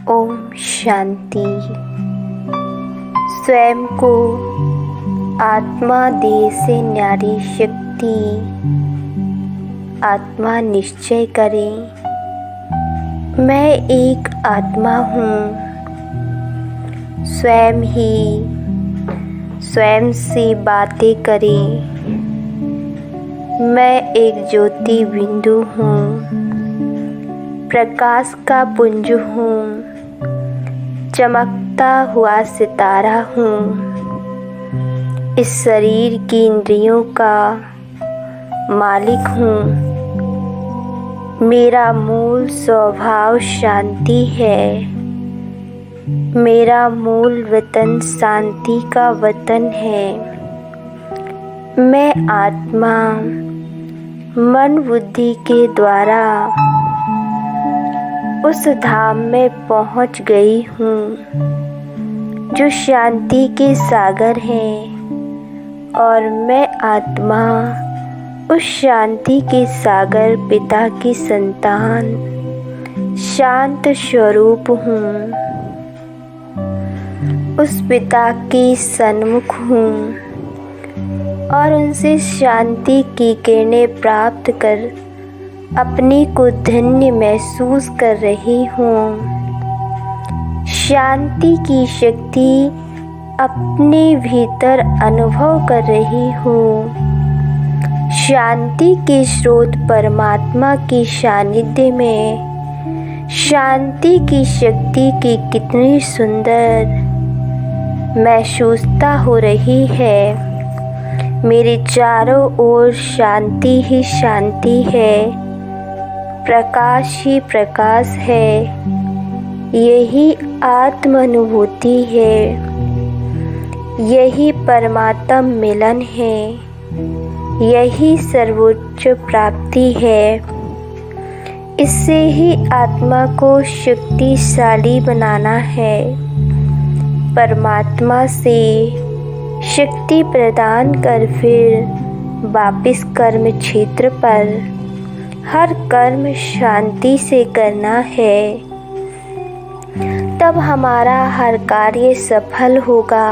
ओम शांति। स्वयं को आत्मा देह से न्यारी शक्ति आत्मा निश्चय करें। मैं एक आत्मा हूँ। स्वयं ही स्वयं से बातें करें। मैं एक ज्योति बिंदु हूँ, प्रकाश का पुंज हूँ, चमकता हुआ सितारा हूँ। इस शरीर की इंद्रियों का मालिक हूँ। मेरा मूल स्वभाव शांति है। मेरा मूल वतन शांति का वतन है। मैं आत्मा मन बुद्धि के द्वारा उस धाम में पहुंच गई हूँ जो शांति के सागर है, और मैं आत्मा उस शांति के सागर पिता की संतान शांत स्वरूप हूँ। उस पिता के सन्मुख हूँ और उनसे शांति की किरणें प्राप्त कर अपने को धन्य महसूस कर रही हूँ। शांति की शक्ति अपने भीतर अनुभव कर रही हूँ। शांति के स्रोत परमात्मा के सानिध्य में शांति की शक्ति की कितनी सुंदर महसूसता हो रही है। मेरे चारों ओर शांति ही शांति है, प्रकाश ही प्रकाश है। यही आत्म अनुभूति है। यही परमात्म मिलन है। यही सर्वोच्च प्राप्ति है। इससे ही आत्मा को शक्तिशाली बनाना है। परमात्मा से शक्ति प्रदान कर फिर वापिस कर्म क्षेत्र पर हर कर्म शांति से करना है। तब हमारा हर कार्य सफल होगा,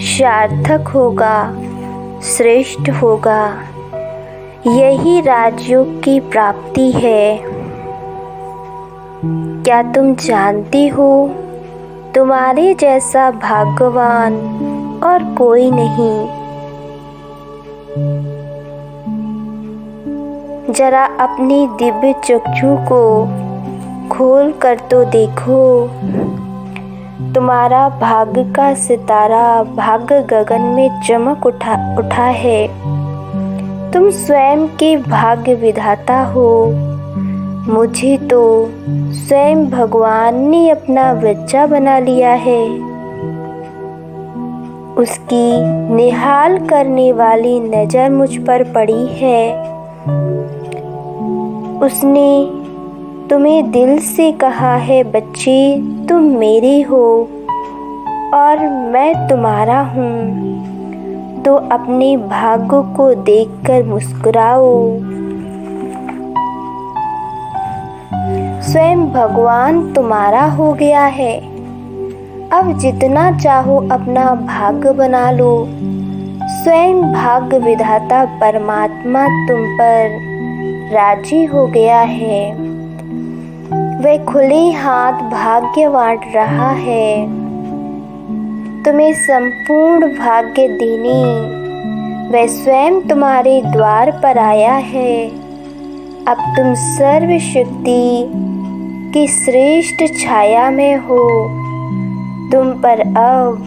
सार्थक होगा, श्रेष्ठ होगा। यही राजयोग की प्राप्ति है। क्या तुम जानती हो, तुम्हारे जैसा भाग्यवान और कोई नहीं। जरा अपनी दिव्य चक्षु को खोल कर तो देखो। तुम्हारा भाग्य का सितारा भाग्य गगन में चमक उठा है। तुम स्वयं के भाग्य विधाता हो। मुझे तो स्वयं भगवान ने अपना बच्चा बना लिया है। उसकी निहाल करने वाली नज़र मुझ पर पड़ी है। उसने तुम्हें दिल से कहा है, बच्चे तुम मेरे हो और मैं तुम्हारा हूँ। तो अपने भाग्य को देखकर मुस्कुराओ। स्वयं भगवान तुम्हारा हो गया है। अब जितना चाहो अपना भाग्य बना लो। स्वयं भाग्य विधाता परमात्मा तुम पर राजी हो गया है। वह खुले हाथ भाग्य बांट रहा है। तुम्हें संपूर्ण भाग्य देने वह स्वयं तुम्हारे द्वार पर आया है। अब तुम सर्वशक्ति की श्रेष्ठ छाया में हो। तुम पर अब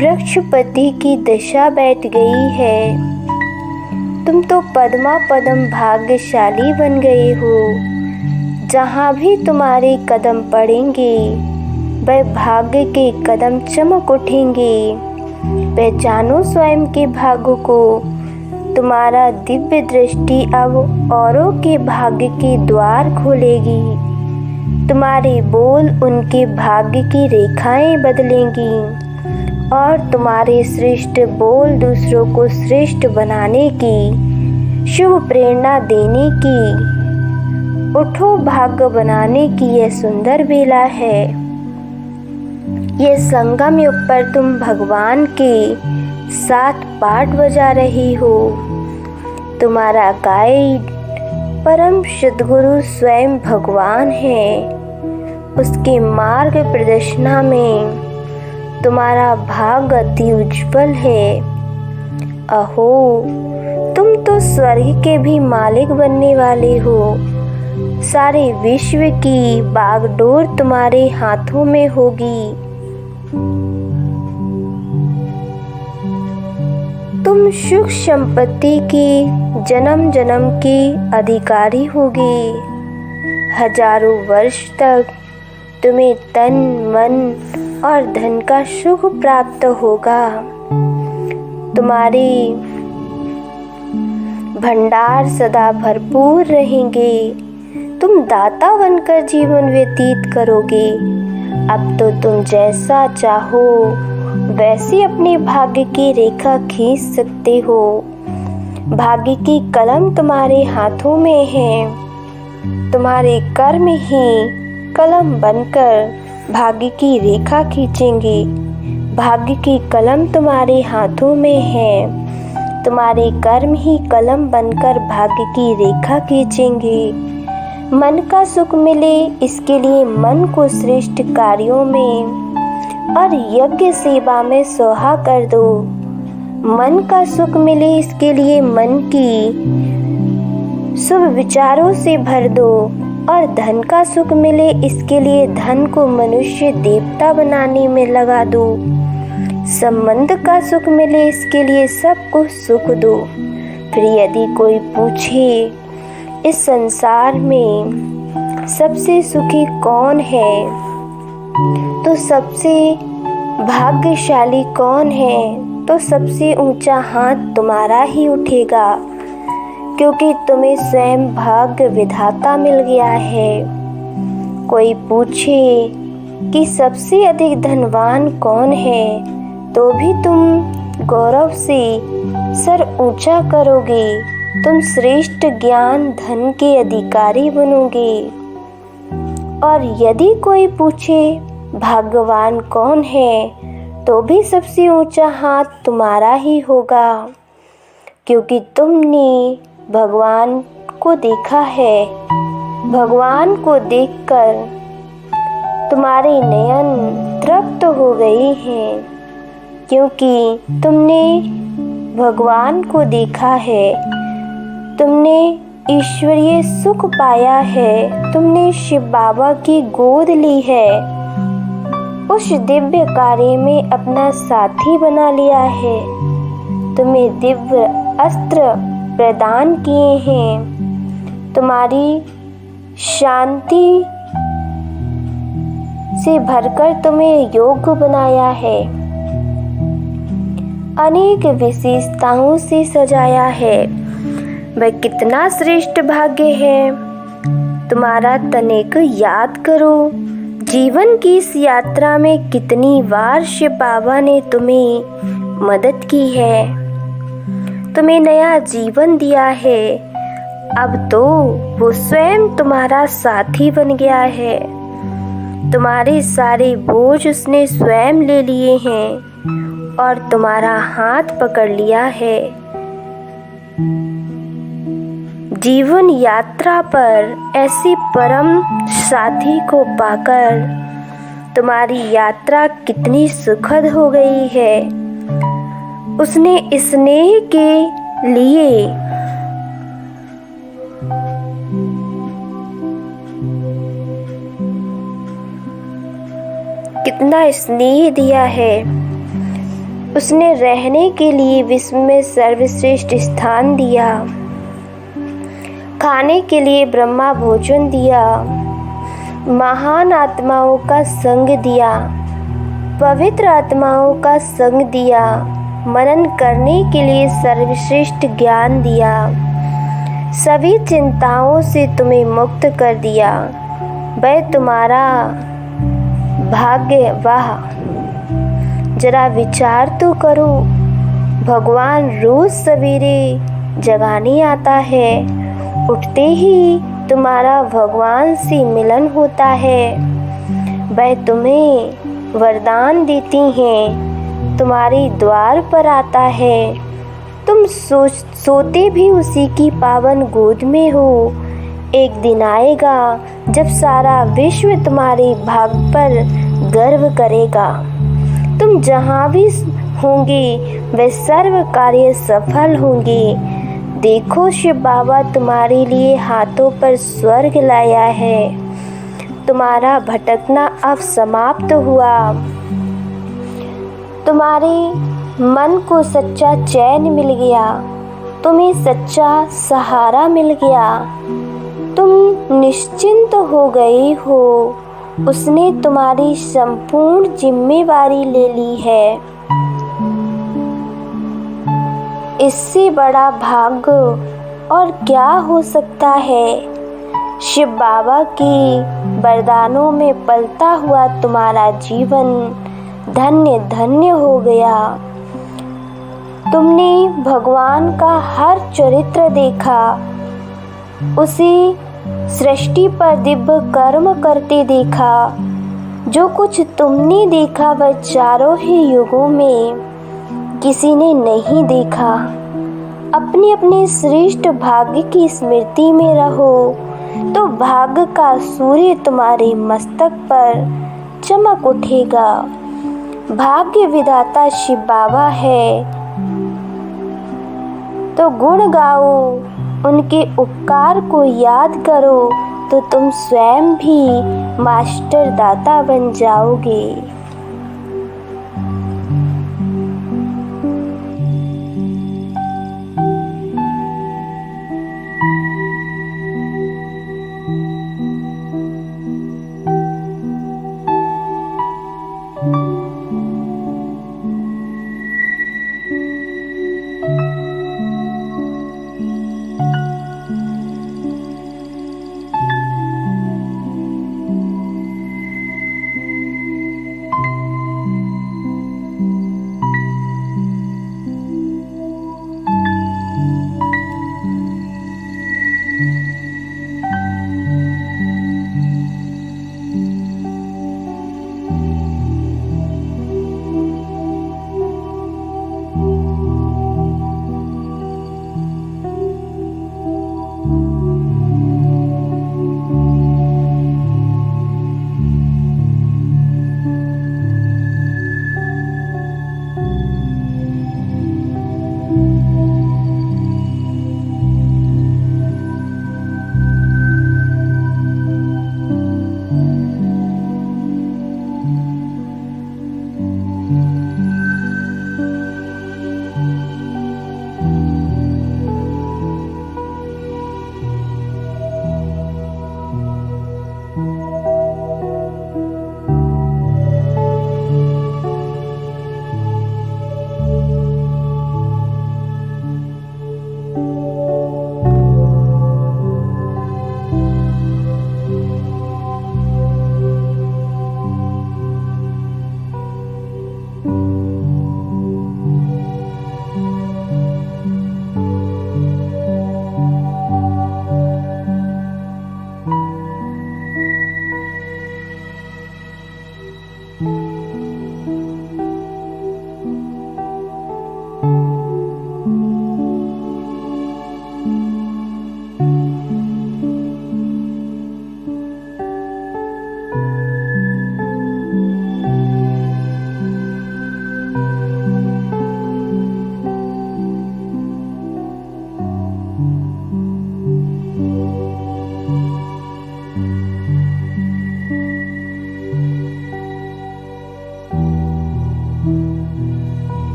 वृक्षपति की दशा बैठ गई है। तुम तो पद्मा पदम भाग्यशाली बन गए हो। जहाँ भी तुम्हारे कदम पड़ेंगे वह भाग्य के कदम चमक उठेंगे। पहचानो स्वयं के भाग्य को। तुम्हारा दिव्य दृष्टि अब औरों के भाग्य के द्वार खोलेगी। तुम्हारे बोल उनके भाग्य की रेखाएं बदलेंगी और तुम्हारे श्रेष्ठ बोल दूसरों को श्रेष्ठ बनाने की, शुभ प्रेरणा देने की उठो, भाग्य बनाने की यह सुंदर बेला है। ये संगम युग पर तुम भगवान के साथ पाठ बजा रही हो। तुम्हारा गाइड परम सद्गुरु स्वयं भगवान है। उसके मार्ग प्रदर्शना में तुम्हारा भाग्य अति उज्जवल है। अहो, तुम तो स्वर्ग के भी मालिक बनने वाले हो। सारे विश्व की बागडोर तुम्हारे हाथों में होगी। तुम सुख संपत्ति की जन्म जन्म की अधिकारी होगी। हजारों वर्ष तक तुम्हें तन मन और धन का सुख प्राप्त होगा। तुम्हारे भंडार सदा भरपूर रहेंगे। तुम दाता बनकर जीवन व्यतीत करोगे। अब तो तुम जैसा चाहो वैसे अपने भाग्य की रेखा खींच सकते हो। भाग्य की कलम तुम्हारे हाथों में है। तुम्हारे कर्म ही कलम बनकर भाग्य की रेखा खींचेंगे। भाग्य की कलम तुम्हारे हाथों में है। तुम्हारे कर्म ही कलम बनकर भाग्य की रेखा खींचेंगे। मन का सुख मिले इसके लिए मन को श्रेष्ठ कार्यों में और यज्ञ सेवा में सोहा कर दो। मन का सुख मिले इसके लिए मन की शुभ विचारों से भर दो और धन का सुख मिले इसके लिए धन को मनुष्य देवता बनाने में लगा दो। संबंध का सुख मिले इसके लिए सबको सुख दो। फिर यदि कोई पूछे इस संसार में सबसे सुखी कौन है, तो सबसे भाग्यशाली कौन है, तो सबसे ऊंचा हाथ तुम्हारा ही उठेगा, क्योंकि तुम्हें स्वयं भाग्य विधाता मिल गया है। कोई पूछे कि सबसे अधिक धनवान कौन है, तो भी तुम गौरव से सर ऊंचा करोगे। तुम श्रेष्ठ ज्ञान धन के अधिकारी बनोगे। और यदि कोई पूछे भाग्यवान कौन है, तो भी सबसे ऊंचा हाथ तुम्हारा ही होगा, क्योंकि तुमने भगवान को देखा है। भगवान को देखकर तुम्हारे नयन तृप्त हो गए हैं, क्योंकि तुमने भगवान को देखा है। तुमने ईश्वरीय सुख पाया है। तुमने शिव बाबा की गोद ली है। उस दिव्य कार्य में अपना साथी बना लिया है। तुम्हें दिव्य अस्त्र प्रदान किए हैं। तुम्हारी शांति से भरकर तुम्हें योग्य बनाया है। अनेक विशेषताओं से सजाया है। वह कितना श्रेष्ठ भाग्य है। तुम्हारा तनिक याद करो, जीवन की इस यात्रा में कितनी बार शिव बाबा ने तुम्हें मदद की है, तुम्हें नया जीवन दिया है। अब तो वो स्वयं तुम्हारा साथी बन गया है। तुम्हारे सारे बोझ उसने स्वयं ले लिए हैं और तुम्हारा हाथ पकड़ लिया है। जीवन यात्रा पर ऐसे परम साथी को पाकर तुम्हारी यात्रा कितनी सुखद हो गई है। उसने स्नेह के लिए कितना स्नेह दिया है। उसने रहने के लिए विश्व में सर्वश्रेष्ठ स्थान दिया, खाने के लिए ब्रह्मा भोजन दिया, महान आत्माओं का संग दिया, पवित्र आत्माओं का संग दिया, मनन करने के लिए सर्वश्रेष्ठ ज्ञान दिया, सभी चिंताओं से तुम्हें मुक्त कर दिया। वह तुम्हारा भाग्य वाह, जरा विचार तो करो। भगवान रोज सवेरे जगाने आता है। उठते ही तुम्हारा भगवान से मिलन होता है। वह तुम्हें वरदान देती हैं, तुम्हारे द्वार पर आता है। तुम सोते भी उसी की पावन गोद में हो। एक दिन आएगा जब सारा विश्व तुम्हारे भाग पर गर्व करेगा। तुम जहाँ भी होंगे वे सर्व कार्य सफल होंगे। देखो, शिव बाबा तुम्हारे लिए हाथों पर स्वर्ग लाया है। तुम्हारा भटकना अब समाप्त हुआ। तुम्हारे मन को सच्चा चैन मिल गया, तुम्हें सच्चा सहारा मिल गया। तुम निश्चिंत हो गए हो। उसने तुम्हारी संपूर्ण जिम्मेवारी ले ली है। इससे बड़ा भाग्य और क्या हो सकता है। शिव बाबा के वरदानों में पलता हुआ तुम्हारा जीवन धन्य धन्य हो गया। तुमने भगवान का हर चरित्र देखा, उसे सृष्टि पर दिव्य कर्म करते देखा। जो कुछ तुमने देखा वह चारों ही युगों में किसी ने नहीं देखा। अपने अपने श्रेष्ठ भाग्य की स्मृति में रहो तो भाग्य का सूर्य तुम्हारे मस्तक पर चमक उठेगा। भाग्य विधाता शिव बाबा है तो गुण गाओ, उनके उपकार को याद करो तो तुम स्वयं भी मास्टर दाता बन जाओगे।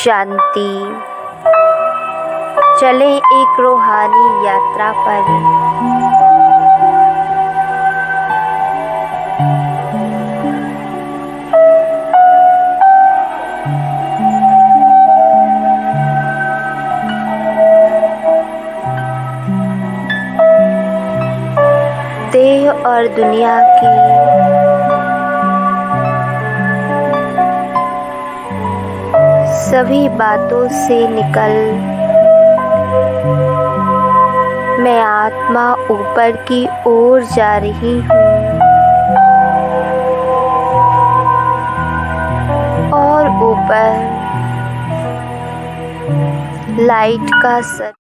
शांति। चले एक रूहानी यात्रा पर। देह और दुनिया की सभी बातों से निकल मैं आत्मा ऊपर की ओर जा रही हूँ और ऊपर लाइट का